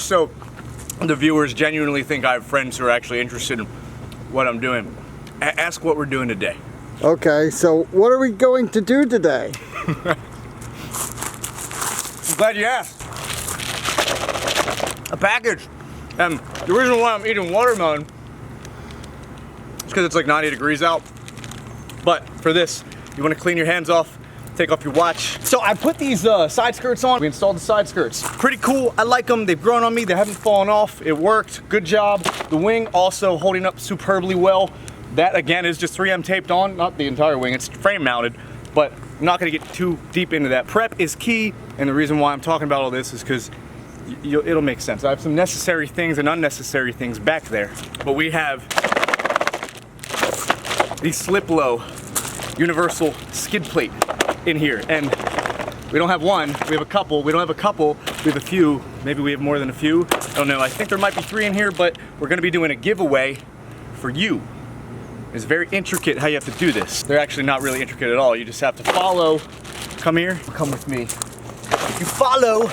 just so the viewers genuinely think I have friends who are actually interested in what I'm doing, ask what we're doing today. Okay, so what are we going to do today? I'm glad you asked. A package. And the reason why I'm eating watermelon is because it's like 90 degrees out. But for this, you want to clean your hands off, take off your watch. So I put these side skirts on. We installed the side skirts. Pretty cool. I like them. They've grown on me. They haven't fallen off. It worked. Good job. The wing also holding up superbly well. That again is just 3M taped on, not the entire wing. It's frame mounted, but I'm not going to get too deep into that. Prep is key, and the reason why I'm talking about all this is because it'll make sense. I have some necessary things and unnecessary things back there, but we have the slip low universal skid plate in here, and we don't have one, we have a couple. We don't have a couple, we have a few. Maybe we have more than a few, I don't know. I think there might be 3 in here, but we're gonna be doing a giveaway for you. It's very intricate how you have to do this. They're actually not really intricate at all. You just have to follow, come here, come with me. You follow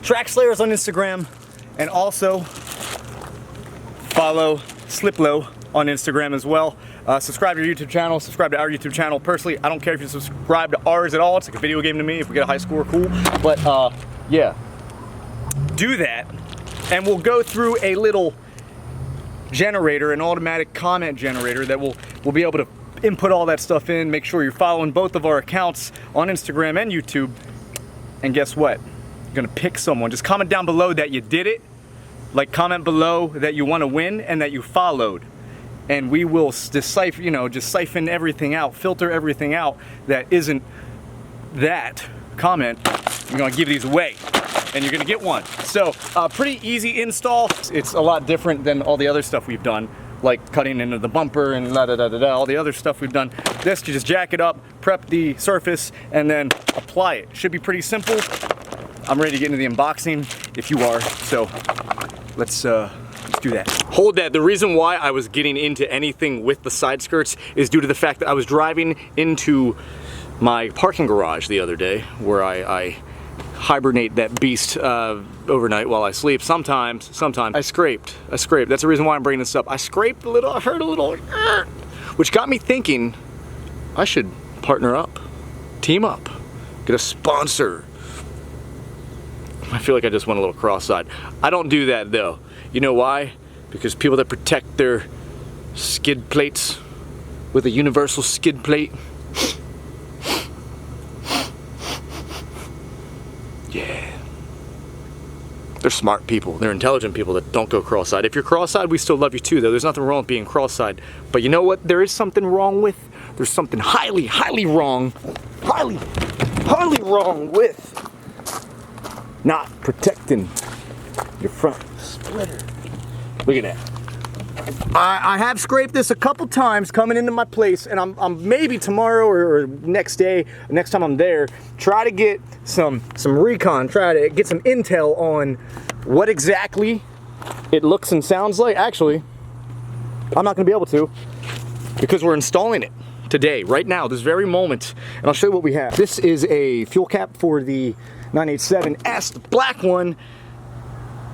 TrackSlayers on Instagram, and also follow Sliplow on Instagram as well. Subscribe to your YouTube channel, subscribe to our YouTube channel. Personally, I don't care if you subscribe to ours at all. It's like a video game to me. If we get a high score, cool. But yeah, do that. And we'll go through a little generator, an automatic comment generator that we'll be able to input all that stuff in. Make sure you're following both of our accounts on Instagram and YouTube. And guess what? You're gonna pick someone. Just comment down below that you did it. Like, comment below that you want to win and that you followed. And we will decipher, just siphon everything out, filter everything out that isn't that comment. We're gonna give these away, and you're gonna get one. So, pretty easy install. It's a lot different than all the other stuff we've done, like cutting into the bumper and all the other stuff we've done. This, you just jack it up, prep the surface, and then apply it. Should be pretty simple. I'm ready to get into the unboxing if you are, so let's do that. Hold that. The reason why I was getting into anything with the side skirts is due to the fact that I was driving into my parking garage the other day, where I hibernate that beast overnight while I sleep. Sometimes I scraped. That's the reason why I'm bringing this up. I scraped a little, I heard a little, which got me thinking I should partner up, team up, get a sponsor. I feel like I just went a little cross-eyed. I don't do that though. You know why? Because people that protect their skid plates with a universal skid plate, yeah, they're smart people. They're intelligent people that don't go cross-eyed. If you're cross-eyed, we still love you too, though. There's nothing wrong with being cross-eyed. But you know what? There is something wrong with. There's something highly wrong with not protecting your front splitter. Look at that. I have scraped this a couple times coming into my place, and I'm maybe tomorrow or next day, next time I'm there, try to get some recon, try to get some intel on what exactly it looks and sounds like. Actually, I'm not gonna be able to, because we're installing it today, right now, this very moment, and I'll show you what we have. This is a fuel cap for the 987S, the black one.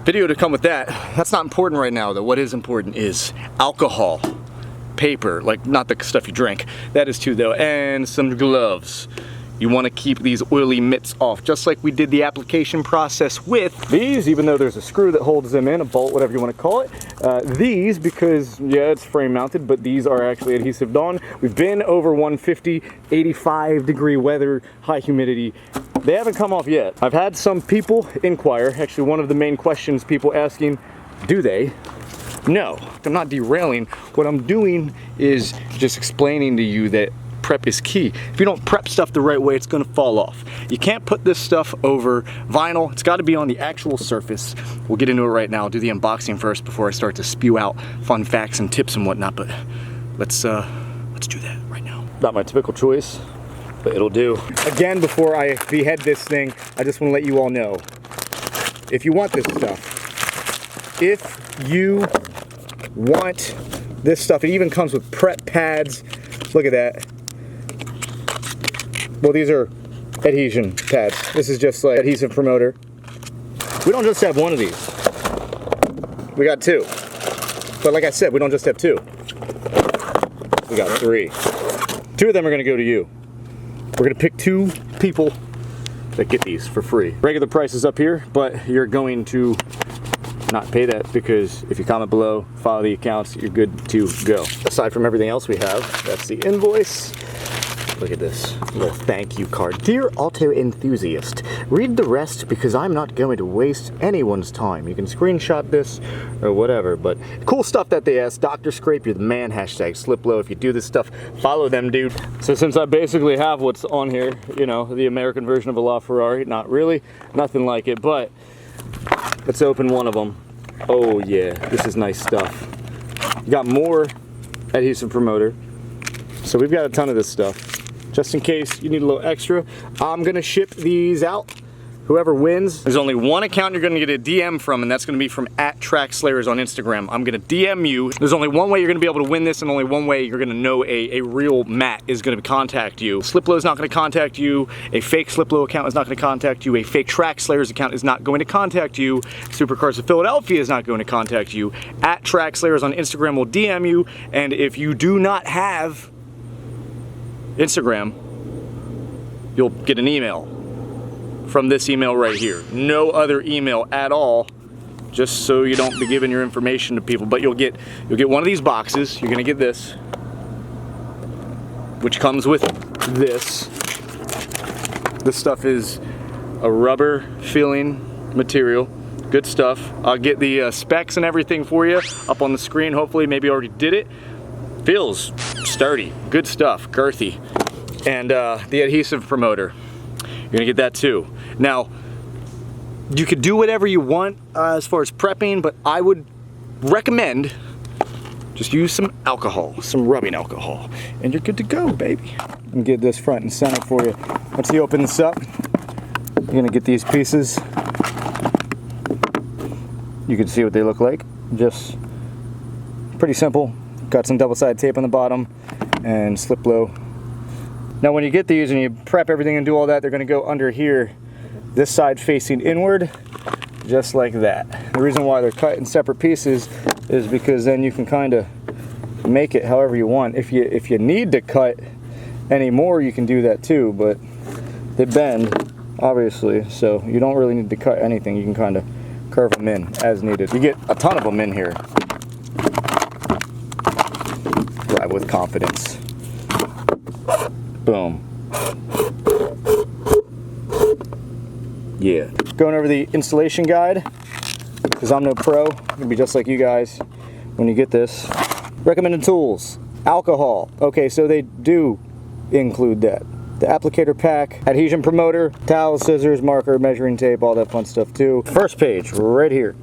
Video to come with that. That's not important right now though. What is important is alcohol, paper, like not the stuff you drink. That is too though, and some gloves. You want to keep these oily mitts off, just like we did the application process with these, even though there's a screw that holds them in, a bolt, whatever you want to call it. These, because yeah, it's frame mounted, but these are actually adhesive on. We've been over 150, 85 degree weather, high humidity. They haven't come off yet. I've had some people inquire, actually one of the main questions people asking, do they? No, I'm not derailing. What I'm doing is just explaining to you that prep is key. If you don't prep stuff the right way, it's gonna fall off. You can't put this stuff over vinyl. It's gotta be on the actual surface. We'll get into it right now. I'll do the unboxing first before I start to spew out fun facts and tips and whatnot, but let's do that right now. Not my typical choice, but it'll do. Again, before I behead this thing, I just wanna let you all know, if you want this stuff, if you want this stuff, it even comes with prep pads. Look at that. Well, these are adhesion pads. This is just like adhesive promoter. We don't just have one of these. We got 2. But like I said, we don't just have 2. We got 3. 2 of them are gonna go to you. We're gonna pick 2 people that get these for free. Regular price is up here, but you're going to not pay that because if you comment below, follow the accounts, you're good to go. Aside from everything else we have, that's the invoice. Look at this little thank you card. Dear auto enthusiast, read the rest because I'm not going to waste anyone's time. You can screenshot this or whatever, but cool stuff that they asked. Dr. Scrape, you're the man, hashtag Sliplow. If you do this stuff, follow them, dude. So since I basically have what's on here, you know, the American version of a LaFerrari, not really, nothing like it, but let's open one of them. Oh yeah, this is nice stuff. You got more adhesive promoter. So we've got a ton of this stuff. Just in case you need a little extra, I'm gonna ship these out. Whoever wins, there's only one account you're gonna get a DM from, and that's gonna be from @TrackSlayers on Instagram. I'm gonna DM you. There's only one way you're gonna be able to win this, and only one way you're gonna know a real Matt is gonna contact you. Sliplow is not gonna contact you. A fake Sliplow account is not gonna contact you. A fake TrackSlayers account is not going to contact you. Supercars of Philadelphia is not going to contact you. @TrackSlayers on Instagram will DM you, and if you do not have Instagram, you'll get an email from this email right here. No other email at all, just so you don't be giving your information to people. But you'll get one of these boxes. You're gonna get this, which comes with this. This stuff is a rubber feeling material. Good stuff. I'll get the specs and everything for you up on the screen. Hopefully, maybe you already did it. Feels sturdy, good stuff, girthy. And the adhesive promoter, you're gonna get that too. Now, you could do whatever you want as far as prepping, but I would recommend just use some alcohol, some rubbing alcohol, and you're good to go, baby. And get this front and center for you. Once you open this up, you're gonna get these pieces. You can see what they look like. Just pretty simple. Got some double-sided tape on the bottom and Sliplow. Now when you get these and you prep everything and do all that, they're gonna go under here, this side facing inward, just like that. The reason why they're cut in separate pieces is because then you can kind of make it however you want. If you need to cut any more, you can do that too, but they bend, obviously, so you don't really need to cut anything. You can kind of curve them in as needed. You get a ton of them in here. Drive with confidence. Boom. Yeah. Going over the installation guide, because I'm no pro. I'm gonna be just like you guys when you get this. Recommended tools. Alcohol. Okay, so they do include that. The applicator pack, adhesion promoter, towel, scissors, marker, measuring tape, all that fun stuff too. First page, right here.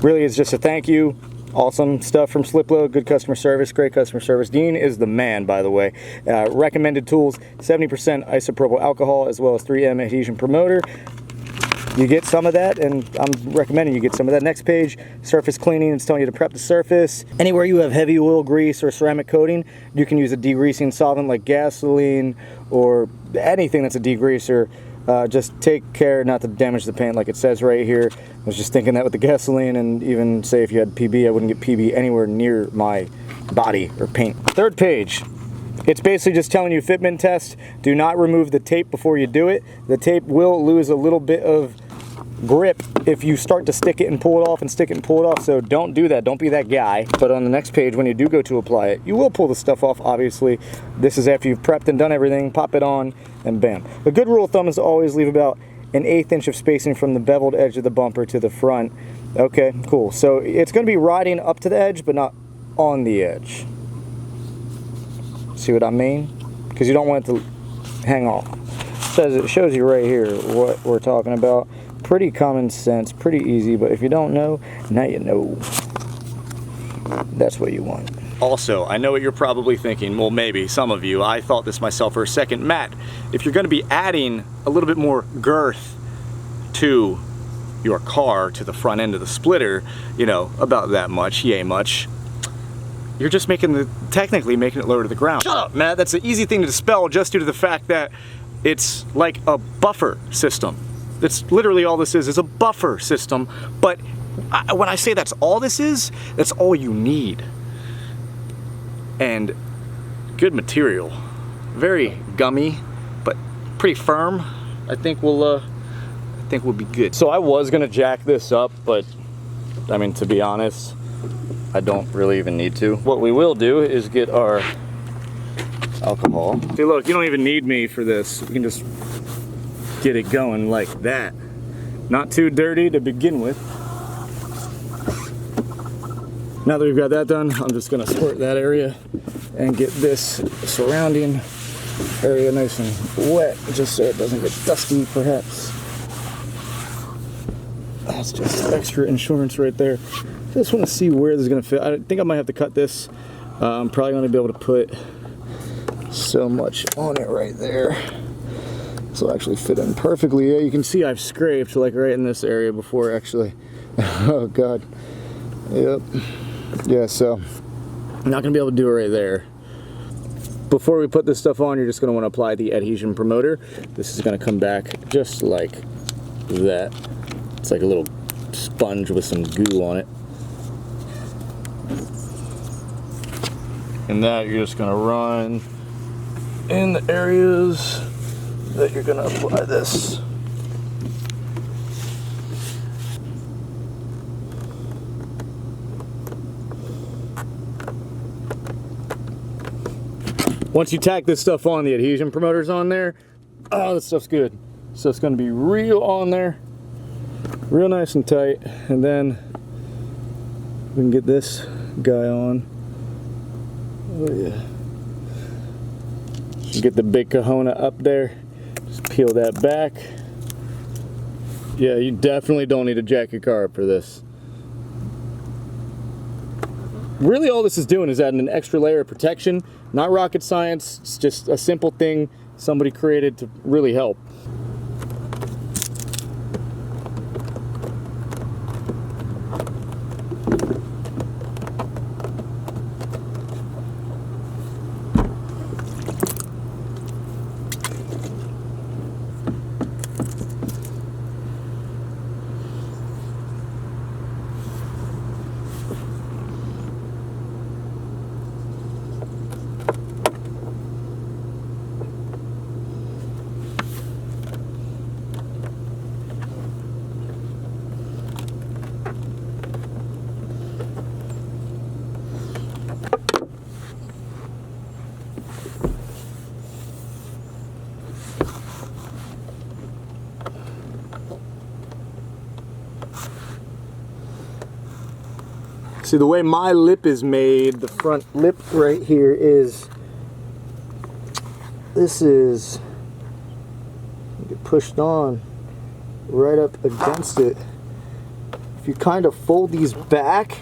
Really is just a thank you. Awesome stuff from Sliplow, good customer service, great customer service. Dean is the man, by the way. Recommended tools, 70% isopropyl alcohol, as well as 3M adhesion promoter. You get some of that, and I'm recommending you get some of that. Next page, surface cleaning. It's telling you to prep the surface. Anywhere you have heavy oil, grease, or ceramic coating, you can use a degreasing solvent like gasoline or anything that's a degreaser. Just take care not to damage the paint like it says right here. I was just thinking that with the gasoline, and even say if you had PB, I wouldn't get PB anywhere near my body or paint. Third page. It's basically just telling you fitment test. Do not remove the tape before you do it. The tape will lose a little bit of grip if you start to stick it and pull it off and stick it and pull it off, so don't do that. Don't be that guy. But on the next page, when you do go to apply it, you will pull the stuff off, obviously. This is after you've prepped and done everything. Pop it on and bam. A good rule of thumb is to always leave about 1/8 inch of spacing from the beveled edge of the bumper to the front. Okay, cool. So it's going to be riding up to the edge, but not on the edge. See what I mean? Because you don't want it to hang off. It shows you right here what we're talking about. Pretty common sense, pretty easy, but if you don't know, now you know. That's what you want. Also, I know what you're probably thinking. Well, maybe some of you. I thought this myself for a second. Matt, if you're going to be adding a little bit more girth to your car, to the front end of the splitter, you know, about that much, yay much, you're just technically making it lower to the ground. Shut up, Matt. That's an easy thing to dispel just due to the fact that it's like a buffer system. That's literally all this is a buffer system, but when I say that's all this is, that's all you need. And good material. Very gummy, but pretty firm. I think we'll be good. So I was gonna jack this up, but I mean, to be honest, I don't really even need to. What we will do is get our alcohol. See, look, you don't even need me for this. We can just get it going like that. Not too dirty to begin with. Now that we've got that done, I'm just gonna squirt that area and get this surrounding area nice and wet, just so it doesn't get dusty, perhaps. That's just extra insurance right there. Just want to see where this is gonna fit. I think I might have to cut this. I'm probably gonna be able to put so much on it right there. This will actually fit in perfectly. Yeah, you can see I've scraped like right in this area before actually. Oh God. Yep. Yeah, so I'm not gonna be able to do it right there. Before we put this stuff on, you're just gonna wanna apply the adhesion promoter. This is gonna come back just like that. It's like a little sponge with some goo on it. And that you're just gonna run in the areas that you're gonna apply this. Once you tack this stuff on, the adhesion promoter's on there. Oh, this stuff's good. So it's gonna be real on there, real nice and tight. And then we can get this guy on. Oh yeah. Get the big Kahuna up there. Just peel that back. Yeah, you definitely don't need to jack your car up for this. Really all this is doing is adding an extra layer of protection. Not rocket science, it's just a simple thing somebody created to really help. See, the way my lip is made, the front lip right here is, this is, get pushed on right up against it. If you kind of fold these back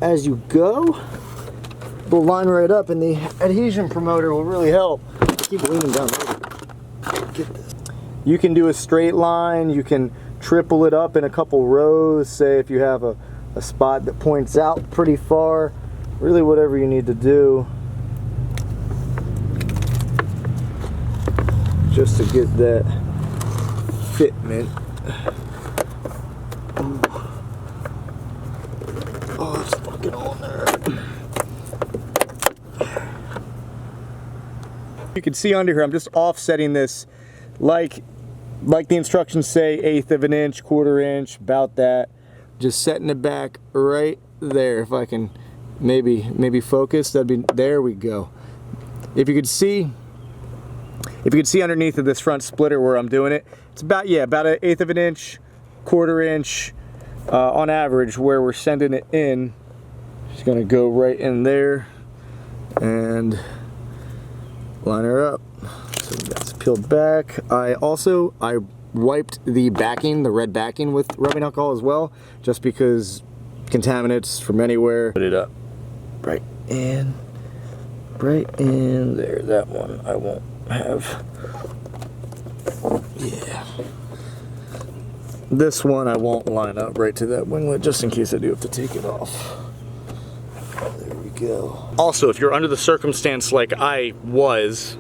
as you go, they'll line right up, and the adhesion promoter will really help. Keep leaning down. Get this. You can do a straight line, you can triple it up in a couple rows, say if you have a spot that points out pretty far, really whatever you need to do just to get that fitment. Oh, it's fucking on there. You can see under here, I'm just offsetting this like the instructions say, 1/8 of an inch, 1/4 inch, about that. Just setting it back right there. If I can maybe focus, that'd be, there we go. If you could see underneath of this front splitter where I'm doing it, it's about, yeah, about 1/8 of an inch, 1/4 inch on average where we're sending it in. Just gonna go right in there and line her up. So that's peeled back. I wiped the backing, the red backing, with rubbing alcohol as well, just because contaminants from anywhere. Put it up right in there. That one I won't have. Yeah. This one I won't line up right to that winglet, just in case I do have to take it off. There we go. Also, if you're under the circumstance like I was,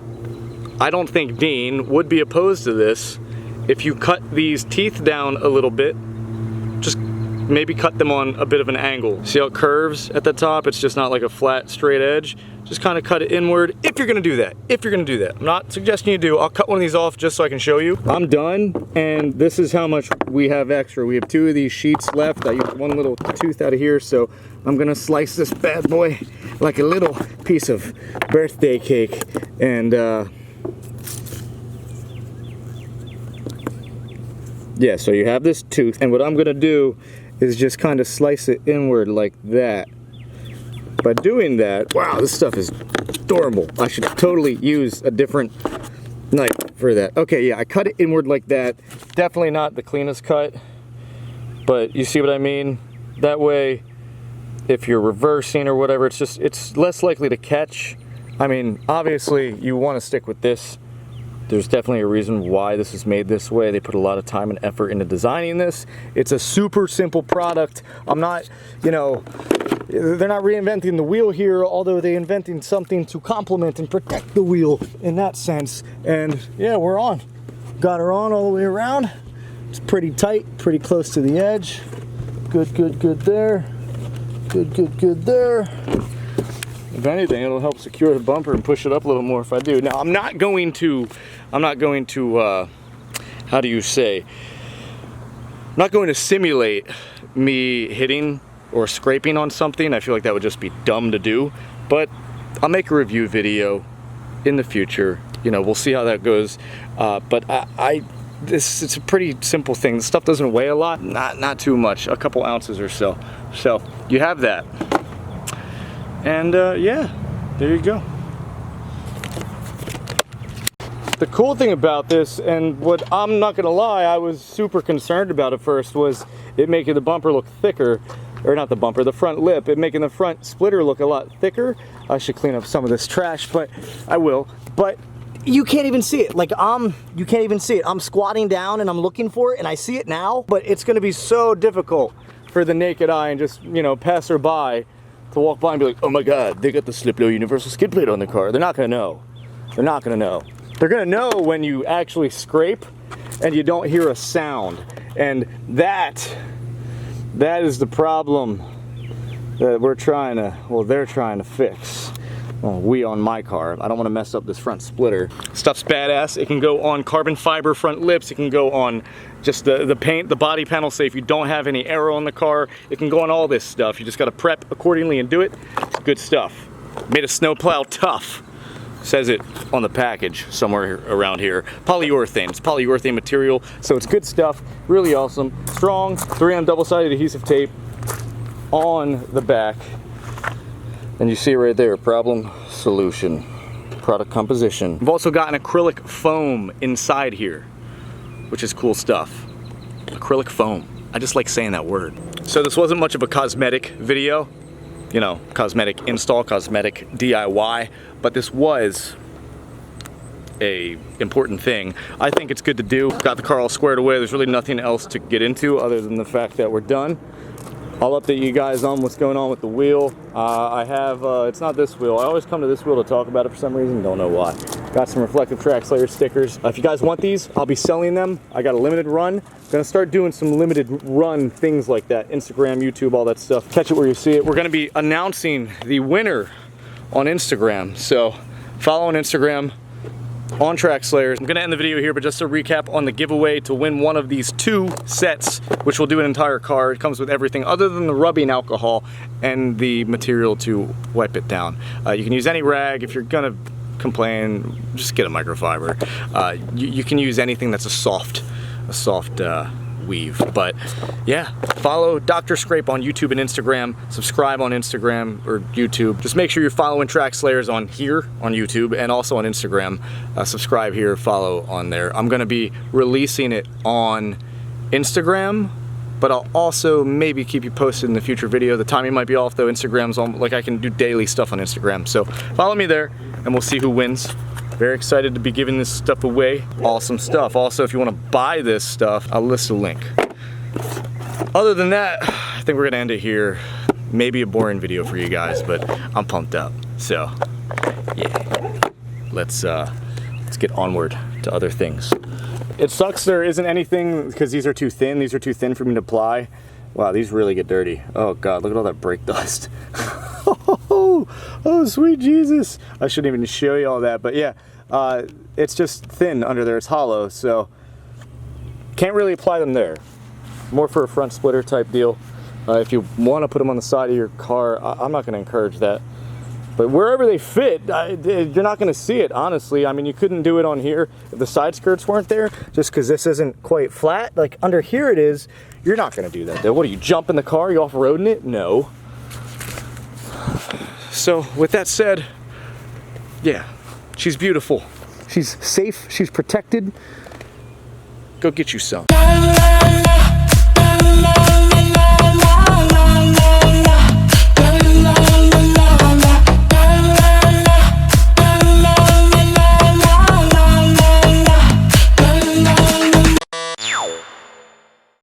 I don't think Dean would be opposed to this. If you cut these teeth down a little bit, just maybe cut them on a bit of an angle. See how it curves at the top? It's just not like a flat, straight edge. Just kind of cut it inward if you're gonna do that. If you're gonna do that. I'm not suggesting you do. I'll cut one of these off just so I can show you. I'm done, and this is how much we have extra. We have 2 of these sheets left. I used one little tooth out of here, so I'm gonna slice this bad boy like a little piece of birthday cake. And yeah, so you have this tooth, and what I'm gonna do is just kind of slice it inward like that. By doing that, wow, this stuff is adorable. I should totally use a different knife for that. Okay, yeah, I cut it inward like that. Definitely not the cleanest cut, but you see what I mean? That way, if you're reversing or whatever, it's less likely to catch. I mean, obviously, you want to stick with this. There's definitely a reason why this is made this way. They put a lot of time and effort into designing this. It's a super simple product. I'm not, you know, they're not reinventing the wheel here, although they're inventing something to complement and protect the wheel in that sense. And yeah, we're on. Got her on all the way around. It's pretty tight, pretty close to the edge. Good, good, good there. Good, good, good there. If anything, it'll help secure the bumper and push it up a little more if I do. Now, I'm not going to, how do you say? I'm not going to simulate me hitting or scraping on something. I feel like that would just be dumb to do, but I'll make a review video in the future. You know, we'll see how that goes. But it's a pretty simple thing. The stuff doesn't weigh a lot, not too much, a couple ounces or so. So you have that. And yeah, there you go. The cool thing about this, and what I'm not gonna lie, I was super concerned about at first, was it making the bumper look thicker, or not the bumper, the front lip, it making the front splitter look a lot thicker. I should clean up some of this trash, but I will. But you can't even see it. Like you can't even see it. I'm squatting down and I'm looking for it, and I see it now, but it's gonna be so difficult for the naked eye and just, you know, passerby to walk by and be like, oh my God, they got the slip low universal skid plate on the car. They're not gonna know. They're not gonna know. They're gonna know when you actually scrape and you don't hear a sound. And that is the problem that we're trying to, well, they're trying to fix. Well, we on my car. I don't want to mess up this front splitter. Stuff's badass. It can go on carbon fiber front lips. It can go on just the paint, the body panel. Say if you don't have any aero in the car, it can go on all this stuff. You just got to prep accordingly and do it. Good stuff. Made of snowplow tough. Says it on the package somewhere around here. Polyurethane. It's polyurethane material, so it's good stuff. Really awesome. Strong 3M double-sided adhesive tape on the back. And you see right there, problem, solution, product composition. We've also got an acrylic foam inside here, which is cool stuff. Acrylic foam. I just like saying that word. So this wasn't much of a cosmetic video. You know, cosmetic install, cosmetic DIY, but this was a important thing. I think it's good to do. Got the car all squared away. There's really nothing else to get into other than the fact that we're done. I'll update you guys on what's going on with the wheel. I have, it's not this wheel. I always come to this wheel to talk about it for some reason, don't know why. Got some reflective TrackSlayers stickers. If you guys want these, I'll be selling them. I got a limited run. Gonna start doing some limited run things like that. Instagram, YouTube, all that stuff. Catch it where you see it. We're gonna be announcing the winner on Instagram. So follow on Instagram, on TrackSlayers. I'm gonna end the video here, but just to recap on the giveaway to win one of these 2 sets, which will do an entire car. It comes with everything other than the rubbing alcohol and the material to wipe it down. You can use any rag. If you're gonna complain, just get a microfiber. You can use anything that's a soft weave. But yeah, follow Dr. Scrape on YouTube and Instagram. Subscribe on Instagram or YouTube. Just make sure you're following TrackSlayers on here on YouTube and also on Instagram. Subscribe here, follow on there. I'm gonna be releasing it on Instagram, but I'll also maybe keep you posted in the future video. The timing might be off though. Instagram's on, like I can do daily stuff on Instagram. So follow me there and we'll see who wins. Very excited to be giving this stuff away. Awesome stuff. Also, if you want to buy this stuff, I'll list a link. Other than that, I think we're gonna end it here. Maybe a boring video for you guys, but I'm pumped up. So, yeah, let's get onward to other things. It sucks there isn't anything because these are too thin. These are too thin for me to apply. Wow, these really get dirty. Oh God, look at all that brake dust. Oh, sweet Jesus. I shouldn't even show you all that, but yeah, it's just thin under there, it's hollow, so can't really apply them there. More for a front splitter type deal. If you want to put them on the side of your car, I'm not going to encourage that. But wherever they fit, you're not going to see it, honestly. I mean, you couldn't do it on here if the side skirts weren't there, just because this isn't quite flat. Like under here it is. You're not going to do that, though. What, do you jump in the car? You off-roading it? No. So with that said, yeah, she's beautiful. She's safe. She's protected. Go get you some.